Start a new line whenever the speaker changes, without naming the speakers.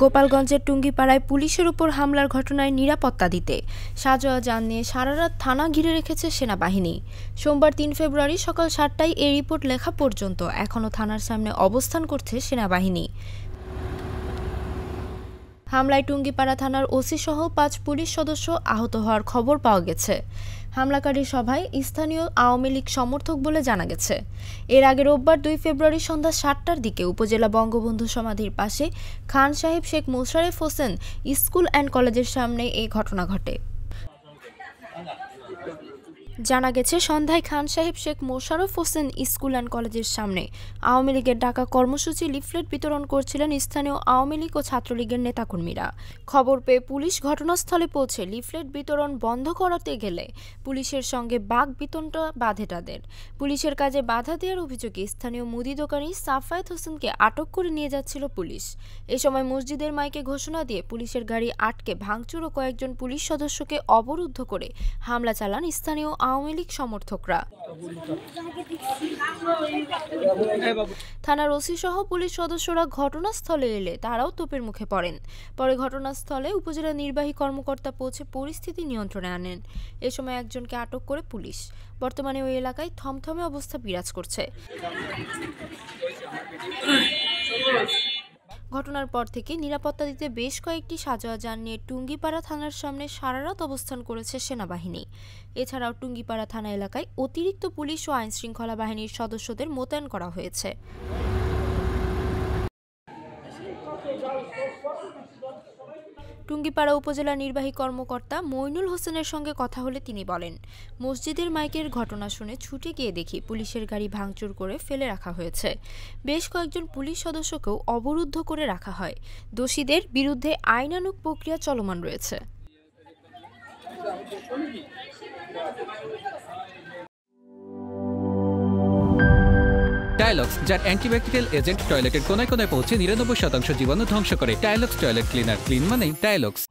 গোপালগঞ্জের টুঙ্গিপাড়ায় পুলিশের উপর হামলার ঘটনায় নিরাপত্তা দিতে সাজোয়া যান নিয়ে সারারাত থানা ঘিরে রেখেছে সেনাবাহিনী। সোমবার ৩ ফেব্রুয়ারি সকাল ৭টায় এই রিপোর্ট লেখা পর্যন্ত এখনও থানার সামনে অবস্থান করছে সেনাবাহিনী। হামলায় টুঙ্গিপাড়া থানার ওসি সহ ৫ পুলিশ সদস্য আহত হওয়ার খবর পাওয়া গেছে। হামলাকারীর সভায় স্থানীয় আওয়ামী লীগ সমর্থক বলে জানা গেছে। এর আগে রোববার ২ ফেব্রুয়ারি সন্ধ্যা ৭টার দিকে উপজেলা বঙ্গবন্ধু সমাধির পাশে খান সাহেব শেখ মোশারেফ হোসেন স্কুল অ্যান্ড কলেজের সামনে এই ঘটনা ঘটে। জানা গেছে সন্ধ্যায় খান সাহেব শেখ মোশাররফ হোসেন স্কুল অ্যান্ড কলেজের সামনে আওয়ামী লীগের ডাকা কর্মসূচি লিফলেট বিতরণ করছিলেন স্থানীয় আওয়ামী লীগ ও ছাত্রলীগের নেতাকর্মীরা। খবর পেয়ে পুলিশ ঘটনাস্থলে পৌঁছে লিফলেট বিতরণ বন্ধ করাতে গেলে পুলিশের সঙ্গে বাকবিতণ্ডা বাধে তাদের। পুলিশের কাজে বাধা দেওয়ার অভিযোগে স্থানীয় মুদি দোকানি সাফায়েত হোসেনকে আটক করে নিয়ে যাচ্ছিল পুলিশ। এ সময় মসজিদের মাইকে ঘোষণা দিয়ে পুলিশের গাড়ি আটকে ভাঙচুর ও কয়েকজন পুলিশ সদস্যকে অবরুদ্ধ করে হামলা চালান স্থানীয় আওয়ামী লীগ সমর্থকরা। থানার ওসি সহ পুলিশ সদস্যরা ঘটনাস্থলে এলে তারাও তোপের মুখে পড়েন। পরে ঘটনাস্থলে উপজেলা নির্বাহী কর্মকর্তা পৌঁছে পরিস্থিতি নিয়ন্ত্রণে আনেন। এ সময় একজনকে আটক করে পুলিশ। বর্তমানে ওই এলাকায় থমথমে অবস্থা বিরাজ করছে। ঘটনার পর থেকে নিরাপত্তা দিতে বেশ কয়েকটি সাজোয়া যান নিয়ে টুঙ্গিপাড়া থানার সামনে সারারাত অবস্থান করেছে সেনাবাহিনী। এছাড়াও টুঙ্গিপাড়া থানা এলাকায় অতিরিক্ত পুলিশ ও আইনশৃঙ্খলা বাহিনীর সদস্যদের মোতায়েন করা হয়েছে। টুঙ্গিপাড়া উপজেলা নির্বাহী কর্মকর্তা মইনুল হোসেনের সঙ্গে কথা হলে তিনি বলেন, মসজিদের মাইকের ঘটনা শুনে ছুটে গিয়ে দেখি পুলিশের গাড়ি ভাঙচুর করে ফেলে রাখা হয়েছে। বেশ কয়েকজন পুলিশ সদস্যকেও অবরুদ্ধ করে রাখা হয়। দোষীদের বিরুদ্ধে আইনানুগ প্রক্রিয়া চলমান রয়েছে।
টাইলক্স, যার অ্যান্টিব্যাকটেরিয়াল এজেন্ট টয়লেটের কোনায় কোনায় পৌঁছে ৯৯% জীবাণু ধ্বংস করে। টাইলক্স টয়লেট ক্লিনার, ক্লিন মানেই টাইলক্স।